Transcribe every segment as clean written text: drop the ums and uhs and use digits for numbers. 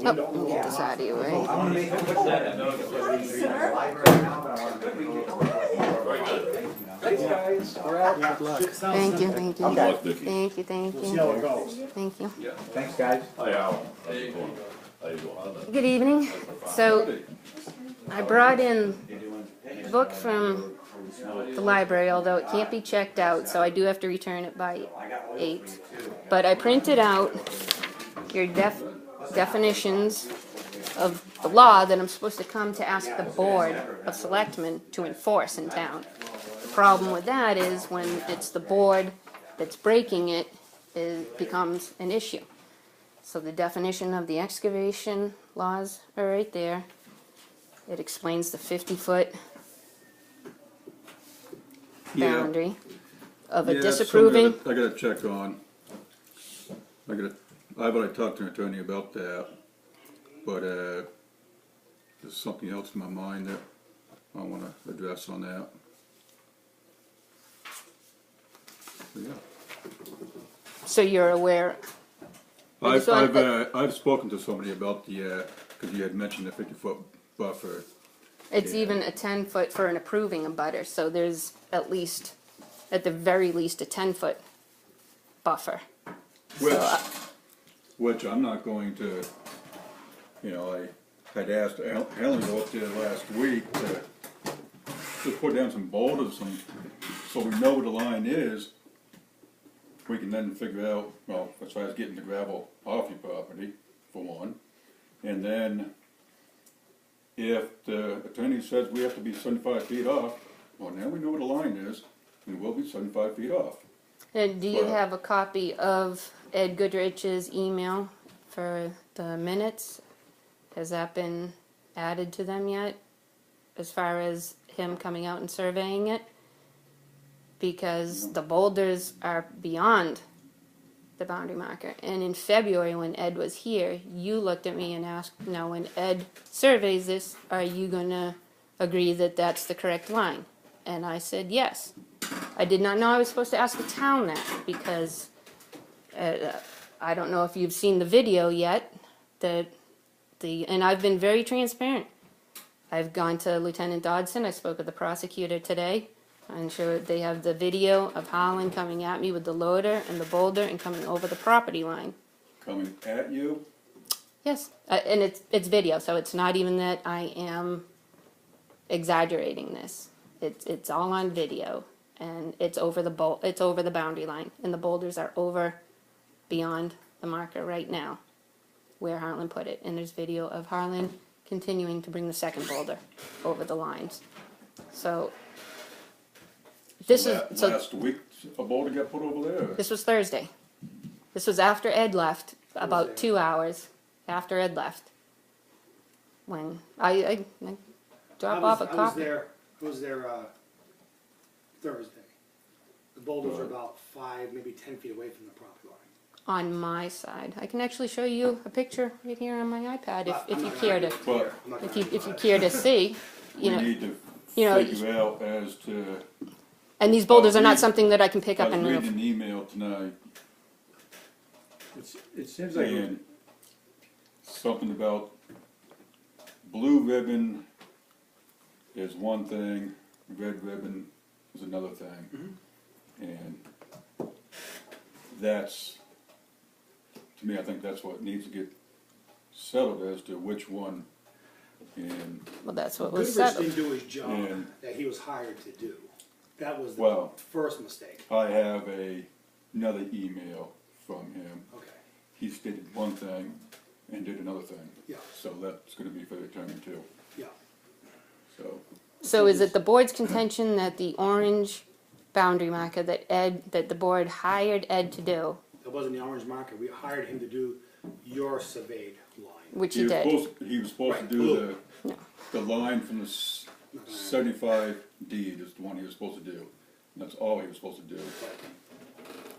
Oh, let me get this out of your way. Thanks, guys. We're out. Good luck. Thank you, thank you. Okay. Thank you, thank We'll see how you. it goes. Thank you. Thanks, guys. Hi, Al. How's it going? How you doing? Good evening. So, I brought in a book from the library, although it can't be checked out, so I do have to return it by 8. But I printed out your definitions of the law that I'm supposed to come to ask the Board of Selectmen to enforce in town. The problem with that is when it's the board that's breaking it, it becomes an issue. So the definition of the excavation laws are right there. It explains the 50-foot boundary of a disapproving. I gotta check on. I've already talked to an attorney about that, but there's something else in my mind that I want to address on that. But yeah. So you're aware. I've spoken to somebody about the because you had mentioned the 50-foot buffer. It's even a 10-foot for an approving abutter, so there's at the very least, a 10-foot buffer. Which I'm not going to, I had asked Helen go up there last week to just put down some boulders so we know where the line is. We can then figure out, well, as far as getting the gravel off your property, for one. And then if the attorney says we have to be 75 feet off, well, now we know where the line is, and we'll be 75 feet off. And do you have a copy of Ed Goodrich's email for the minutes? Has that been added to them yet, as far as him coming out and surveying it? Because the boulders are beyond the boundary marker. And in February, when Ed was here, you looked at me and asked, now when Ed surveys this, are you going to agree that that's the correct line? And I said yes. I did not know I was supposed to ask the town that, because I don't know if you've seen the video yet, and I've been very transparent. I've gone to Lieutenant Dodson, I spoke with the prosecutor today. I'm sure they have the video of Holland coming at me with the loader and the boulder and coming over the property line. Coming at you? Yes, and it's video, so it's not even that I am exaggerating this. It's all on video, and it's over the boundary line, and the boulders are over beyond the marker right now, where Harlan put it. And there's video of Harlan continuing to bring the second boulder over the lines. So. Last week, a boulder got put over there. This was Thursday. This was after Ed left, about 2 hours after Ed left. When I drop off a copy. I was there Thursday. The boulders are about 5, maybe 10 feet away from the property line. On my side, I can actually show you a picture right here on my iPad if you care to. If you care to see, We need to figure out as to. And these boulders are not something that I can pick up and move. I was reading an email tonight. It seems saying something about blue ribbon is one thing, red ribbon is another thing. And that's, to me, I think that's what needs to get settled as to which one. And well, that's what was settled. Goodrich didn't do his job that he was hired to do. That was the first mistake. I have another email from him. Okay. He stated one thing and did another thing. Yeah. So that's going to be for the attorney too. Yeah. So is it the board's contention that the orange boundary marker that the board hired Ed to do? That wasn't the orange marker. We hired him to do your surveyed line. Which he did. He was supposed to do the line from the 75 deed is the one he was supposed to do. And that's all he was supposed to do.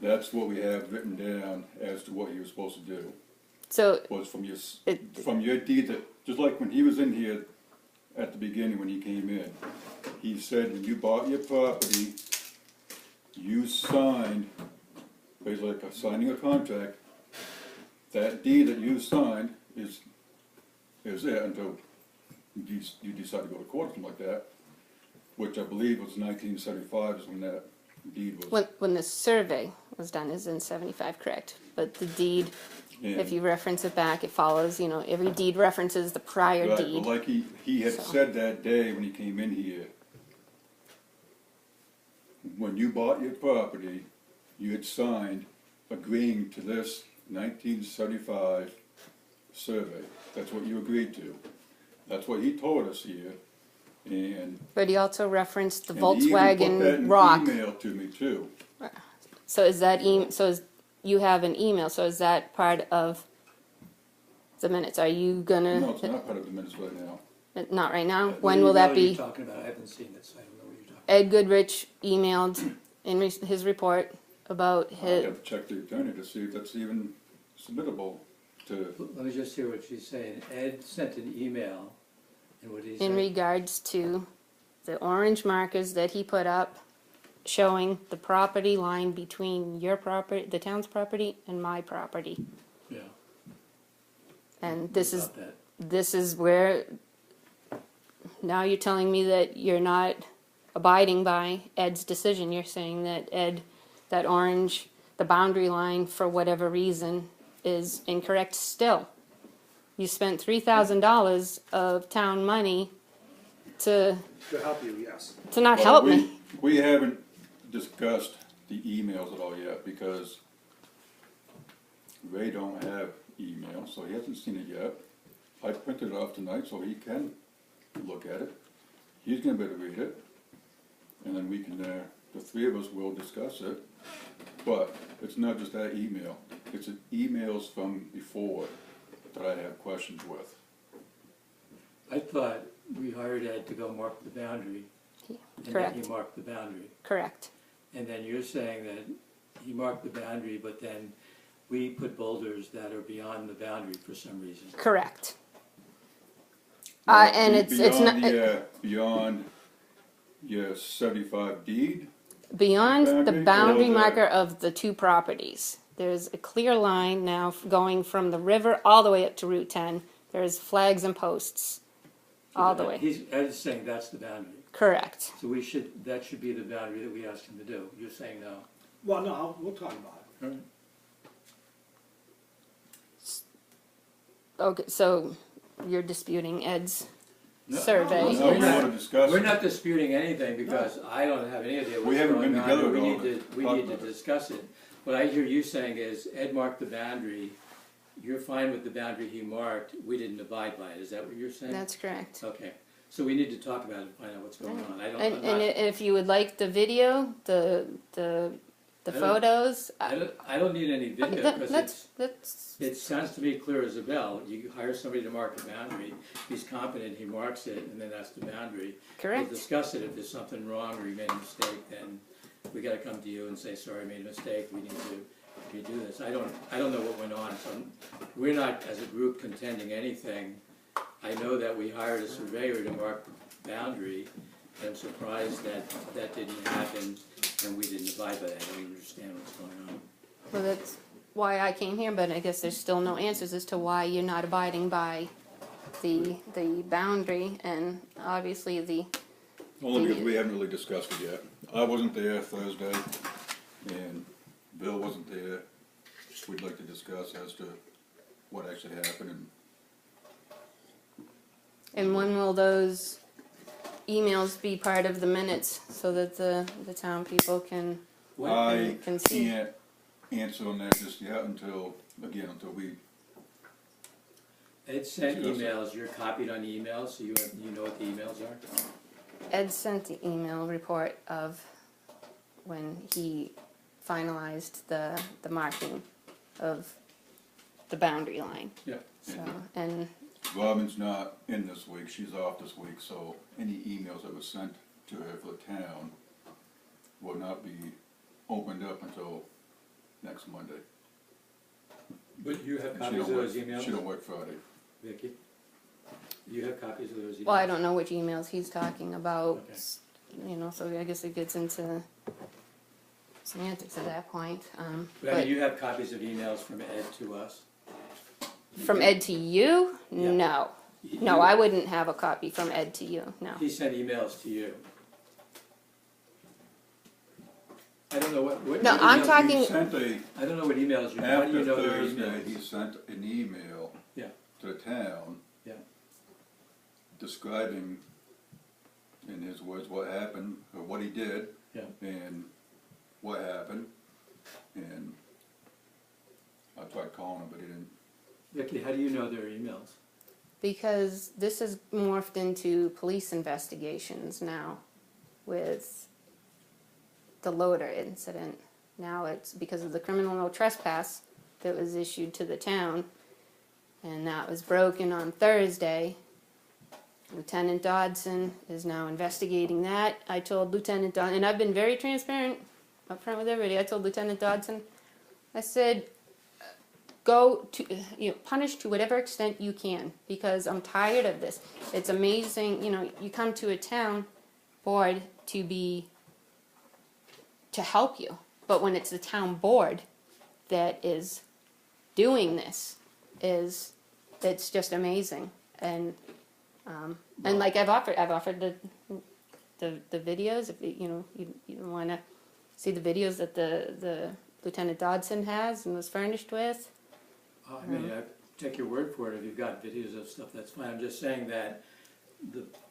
That's what we have written down as to what he was supposed to do. So was from your deed that, just like when he was in here at the beginning when he came in, he said when you bought your property, you signed, basically like signing a contract. That deed that you signed is is it until you decide to go to court or something like that, which I believe was 1975 is when that deed was. When the survey was done is in 75, correct? But the deed, if you reference it back, it follows, you know, every deed references the prior Right, deed. well, like he had So. said that day when he came in here, when you bought your property, you had signed agreeing to this 1975 survey. That's what you agreed to. That's what he told us here, and. But he also referenced the and he even put that Volkswagen in Rock. email to me too. So is that you have an email, so is that part of the minutes? Are you gonna? No, it's not part of the minutes right now. Not right now? What When will that email are you be? talking about? I haven't seen it, so I don't know what you're talking Ed Goodrich emailed in his report about I his, have to check the attorney to see if that's even submittable to, about. Let me just hear what she's saying. Ed sent an email, and what did he in say? regards to the orange markers that he put up showing the property line between your property, the town's property, and my property. Yeah. And this is, About that. this is where, now you're telling me that you're not abiding by Ed's decision. You're saying that Ed, that orange, the boundary line, for whatever reason, is incorrect still. You spent $3,000 of town money to help you, yes. not well, help me. we haven't discussed the emails at all yet because Ray don't have email, so he hasn't seen it yet. I printed it off tonight so he can look at it. He's gonna be able to read it, and then we can, the three of us will discuss it. But it's not just that email, it's emails from before that I have questions with. I thought we hired Ed to go mark the boundary, and then Correct. he marked the boundary. Correct. And then you're saying that he marked the boundary, but then we put boulders that are beyond the boundary for some reason. Correct. And it's not Beyond your 75 deed, beyond the boundary boundary or the- marker of the two properties. There's a clear line now going from the river all the way up to Route 10. There's flags and posts all the way. Ed's saying that's the boundary. Correct. So that should be the boundary that we asked him to do. You're saying no. Well, no, we'll talk about it. Okay, so you're disputing Ed's No, survey. no, we want to discuss We're it. not disputing anything because I don't have any idea We what's haven't going been on. together and at We all need to to, we talk need to about it. discuss it. What I hear you saying is Ed marked the boundary, you're fine with the boundary he marked, we didn't abide by it. Is that what you're saying? That's correct. Okay, so we need to talk about it and find out what's going on. And if you would like the video, the don't- photos, I don't need any video because that's it sounds to me clear as a bell. You hire somebody to mark the boundary, he's competent, he marks it, and then that's the boundary. correct. We'll discuss it. If there's something wrong or he made a mistake, then we gotta come to you and say, sorry, I made a mistake, we need to redo this. I don't know what went on, so we're not, as a group, contending anything. I know that we hired a surveyor to mark the boundary, and I'm surprised that that didn't happen and we didn't abide by that. I don't understand what's going on. Well, that's why I came here, but I guess there's still no answers as to why you're not abiding by the boundary, and obviously the, Only because we haven't really discussed it yet. I wasn't there Thursday, and Bill wasn't there. We'd like to discuss as to what actually happened. and when will those emails be part of the minutes so that the town people can I can see? can't answer on that just yet until we. Ed sent Discuss it. emails, you're copied on emails, so you know what the emails are? Ed sent the email report of when he finalized the marking of the boundary line. Yeah. So, and Robin's not in this week, she's off this week, so any emails that were sent to her for the town will not be opened up until next Monday. But you have And copies of those emails? She don't work Friday. Vicky? You have copies of those emails? well, I don't know which emails he's talking about. Okay. You know, so I guess it gets into semantics at that point. But I mean, you have copies of emails from Ed to us? From Ed to you? Yeah. No. No, I wouldn't have a copy from Ed to you, no. He sent emails to you. I don't know what. No, what I'm emails talking- He sent I don't know what emails you, how do you after know their Thursday, he emails? sent an email Yeah. to the town. Yeah. Describing, in his words, what happened, or what he did. Yeah. And what happened, and I tried calling him, but he didn't. Vicki, how do you know their emails? Because this has morphed into police investigations now with the loader incident. Now it's because of the criminal no trespass that was issued to the town, and that was broken on Thursday. Lieutenant Dodson is now investigating that. I told Lieutenant Dodson, and I've been very transparent up front with everybody. I told Lieutenant Dodson, I said, go to, punish to whatever extent you can, because I'm tired of this. It's amazing, you come to a town board to help you, but when it's the town board that is doing this, it's just amazing. And like I've offered the videos. If you want to see the videos that the Lieutenant Dodson has and was furnished with. I mean, I take your word for it. If you've got videos of stuff, that's fine. I'm just saying that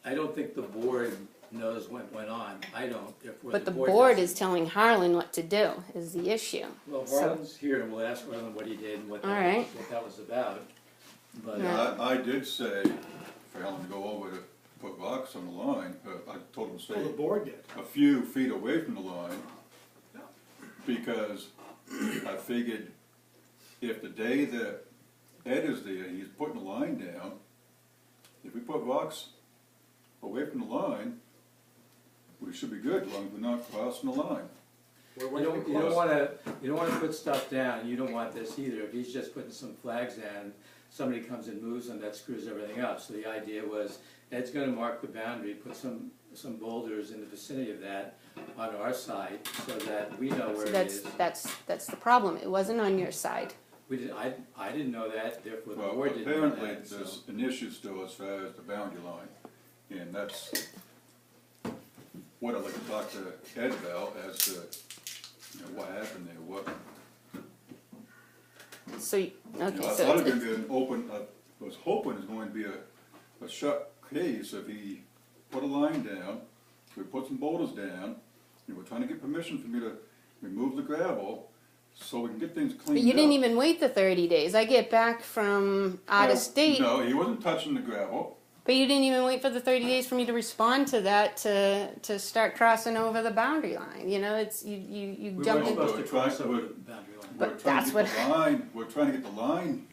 I don't think the board knows what went on. I don't. Therefore, But the board board doesn't. is telling Harlan what to do is the issue. Well, So- Harlan's here, and we'll ask Harlan what he did and what All right. what that was about. But Yeah. I did say for Helen to go over to put rocks on the line, I told him to Well, the stay board did. a few feet away from the line, because I figured if the day that Ed is there, he's putting the line down, if we put rocks away from the line, we should be good, as long as we're not crossing the line. We're you don't close. want to put stuff down. You don't want this either. If he's just putting some flags down, somebody comes and moves them, that screws everything up. So the idea was Ed's going to mark the boundary, put some boulders in the vicinity of that on our side, so that we know where So it is. that's the problem. It wasn't on your side. We did, I didn't know that. Therefore, the Well, board didn't know apparently, that. So. there's an issue still as far as the boundary line, and that's what I'd like to talk to Ed about, as to, what happened there, what. So okay, I so thought it was gonna be an open, I was hoping it was going to be a shut case if he put a line down, we put some boulders down, and we're trying to get permission for me to remove the gravel, so we can get things cleaned but up. you didn't even wait the 30 days. I get back from out of state. No, he wasn't touching the gravel. But you didn't even wait for the 30 days for me to respond to that to start crossing over the boundary line. It's you We jumped weren't in. supposed to We're cross trying- over the boundary line. But We're trying that's to get what- the line, we're trying to get the line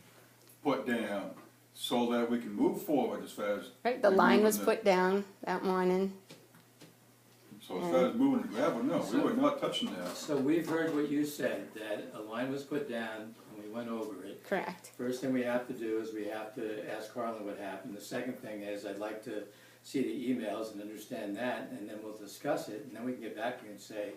put down, so that we can move forward as far as. Right, the line was removing put down that morning. So as far as moving the gravel, no, we So- were not touching that. So we've heard what you said, that a line was put down and we went over it. Correct. First thing we have to do is we have to ask Harlan what happened. The second thing is I'd like to see the emails and understand that, and then we'll discuss it, and then we can get back to you and say,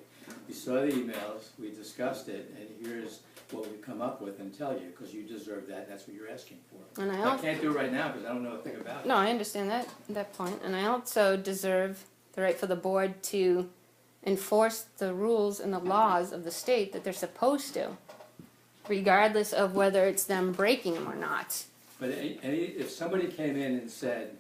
we saw the emails, we discussed it, and here's what we come up with and tell you, because you deserve that, that's what you're asking for. And I I also, can't do it right now because I don't know a thing about it. no, I understand that point, and I also deserve the right for the board to enforce the rules and the laws of the state that they're supposed to, regardless of whether it's them breaking them or not. But if somebody came in and said,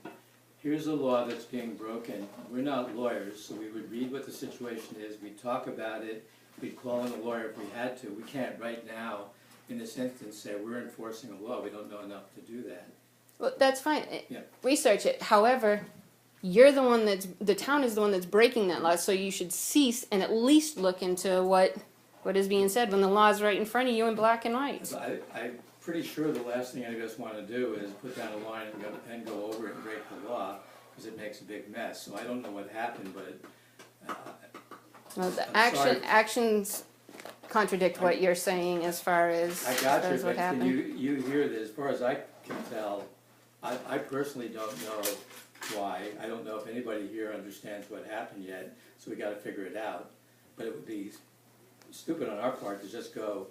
here's a law that's being broken, we're not lawyers, so we would read what the situation is, we'd talk about it, we'd call in a lawyer if we had to. We can't right now, in this instance, say we're enforcing a law, we don't know enough to do that. Well, that's fine. Yeah. Research it. However, you're the one the town is the one that's breaking that law, so you should cease and at least look into what is being said when the law's right in front of you in black and white. I'm pretty sure the last thing any of us want to do is put down a line and go over it and break the law, because it makes a big mess. So I don't know what happened, but Well, the I'm sorry. actions contradict what you're saying as far as, I got you, what but can happened. you hear this? As far as I can tell, I personally don't know why. I don't know if anybody here understands what happened yet, so we gotta figure it out. But it would be stupid on our part to just go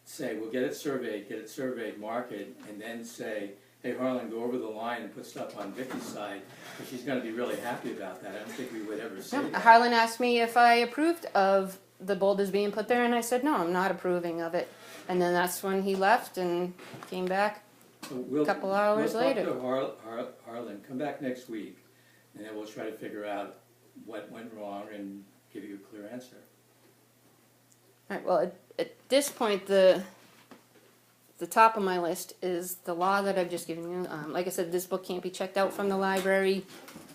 say, we'll get it surveyed, mark it, and then say, hey Harlan, go over the line and put stuff on Vicky's side, but she's gonna be really happy about that. I don't think we would ever say No, that. Harlan asked me if I approved of the boulders being put there, and I said, no, I'm not approving of it. And then that's when he left and came back. So we'll- couple hours later. We'll talk to Harlan, come back next week, and then we'll try to figure out what went wrong and give you a clear answer. All right, well, at this point, the top of my list is the law that I've just given you. Like I said, this book can't be checked out from the library.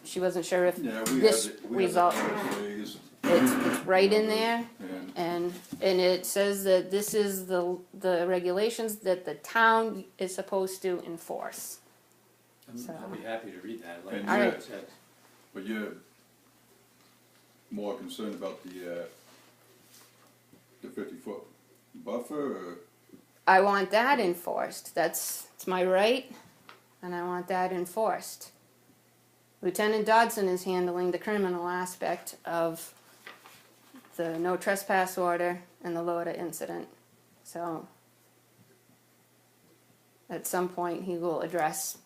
She wasn't sure if Yeah, this result, RSA's, it's right in there. and And it says that this is the regulations that the town is supposed to enforce. So- I'll be happy to read that, like And I yeah. said. but you're more concerned about the 50-foot buffer, or? I want that enforced. It's my right, and I want that enforced. Lieutenant Dodson is handling the criminal aspect of the no trespass order and the Loda incident. So at some point he will address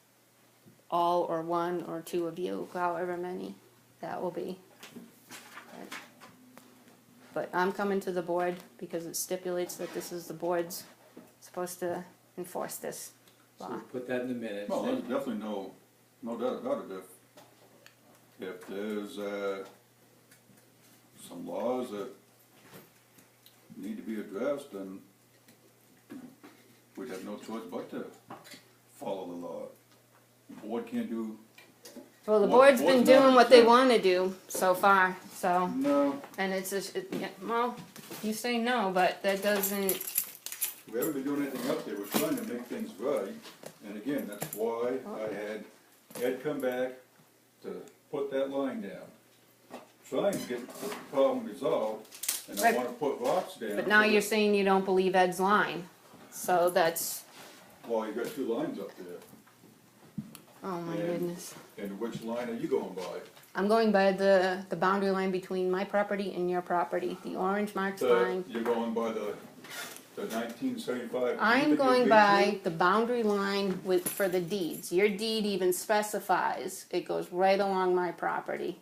all or one or two of you, however many that will be. But I'm coming to the board because it stipulates that this is the board's supposed to enforce this So law. we'll put that in the minutes. Well, there's definitely no doubt about it. If there's some laws that need to be addressed, then we'd have no choice but to follow the law. The board can't do, Well, the What- board's been what's doing not- what they want to do so far, so, no, and it's just, yeah, well, you say no, but that doesn't, we haven't been doing anything up there. We're trying to make things right. And again, that's why I had Ed come back to put that line down. Trying to get the problem resolved, and I Right. wanna put rocks down. but now so you're that- saying you don't believe Ed's line, so that's, Well, you got two lines up there. oh my Yeah. goodness. And which line are you going by? I'm going by the boundary line between my property and your property, the orange marked line. You're going by the 1975. I'm deed that going you by agreed the boundary line for the deeds. Your deed even specifies, it goes right along my property.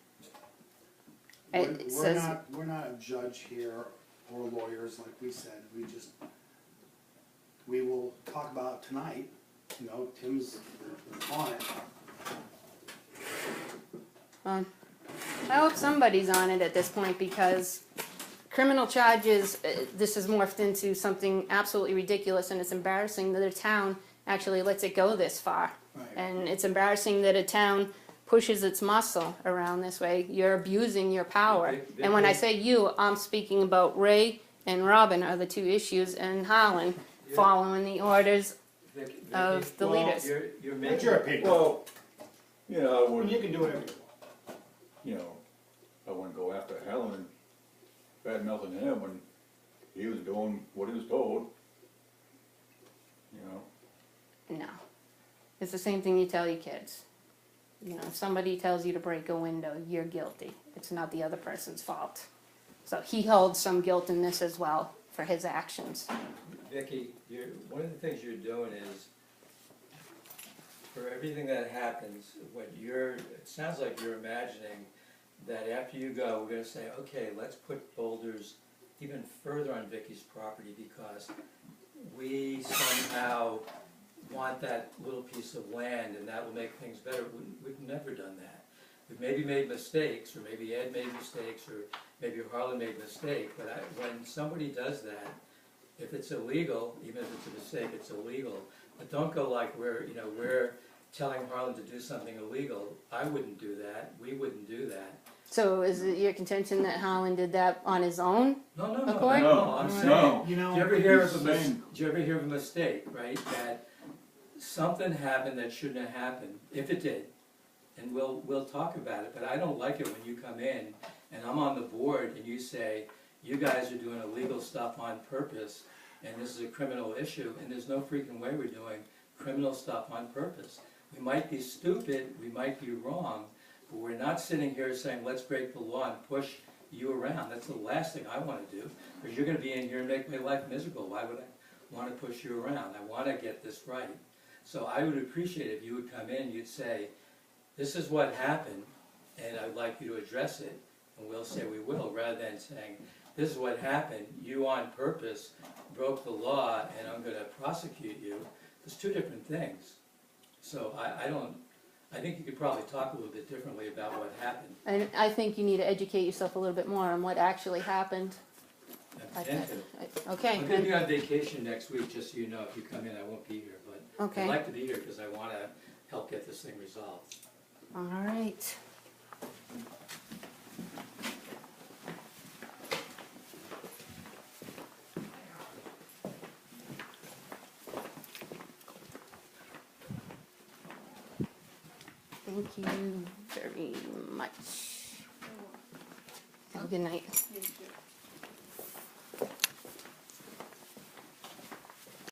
It says, We're not a judge here or lawyers, like we said, we will talk about it tonight, you know, Tim's on it. I hope somebody's on it at this point because criminal charges, this has morphed into something absolutely ridiculous, and it's embarrassing that a town actually lets it go this far. Right. And it's embarrassing that a town pushes its muscle around this way. You're abusing your power. And when I say you, I'm speaking about Ray and Robin are the two issues, and Holland following the orders Vicky, of the well, leaders. You're That's making, your opinion. Well, you know, I I mean, wouldn't, you can do whatever you want. you know, I wouldn't go after Helen and bad mouthing him when he was doing what he was told. You know, No. It's the same thing you tell your kids. You know, if somebody tells you to break a window, you're guilty. It's not the other person's fault. So he holds some guilt in this as well for his actions. Vicky, one of the things you're doing is, for everything that happens, it sounds like you're imagining that after you go, we're gonna say, okay, let's put boulders even further on Vicky's property because we somehow want that little piece of land and that will make things better. We've never done that. We've maybe made mistakes, or maybe Ed made mistakes, or maybe Harlan made a mistake, but when somebody does that, if it's illegal, even if it's a mistake, it's illegal. But don't go like we're telling Harlan to do something illegal. I wouldn't do that. We wouldn't do that. So is it your contention that Holland did that on his own? No, Accord? I'm saying, no. You know, do you ever hear of he's a saying- do you ever hear of a mistake, right? That something happened that shouldn't have happened, if it did. And we'll talk about it, but I don't like it when you come in and I'm on the board and you say, you guys are doing illegal stuff on purpose and this is a criminal issue, and there's no freaking way we're doing criminal stuff on purpose. We might be stupid, we might be wrong, but we're not sitting here saying, let's break the law and push you around. That's the last thing I want to do, because you're going to be in here and make my life miserable. Why would I want to push you around? I want to get this right. So I would appreciate if you would come in, you'd say, this is what happened, and I'd like you to address it, and we'll say we will, rather than saying, this is what happened, you on purpose broke the law, and I'm gonna prosecute you. There's two different things. So I think you could probably talk a little bit differently about what happened. And I think you need to educate yourself a little bit more on what actually happened. I intend to. Okay. I'm gonna be on vacation next week, just so you know, if you come in, I won't be here, but Okay. I'd like to be here because I wanna help get this thing resolved. All right. Thank you very much. Have a good night. You too.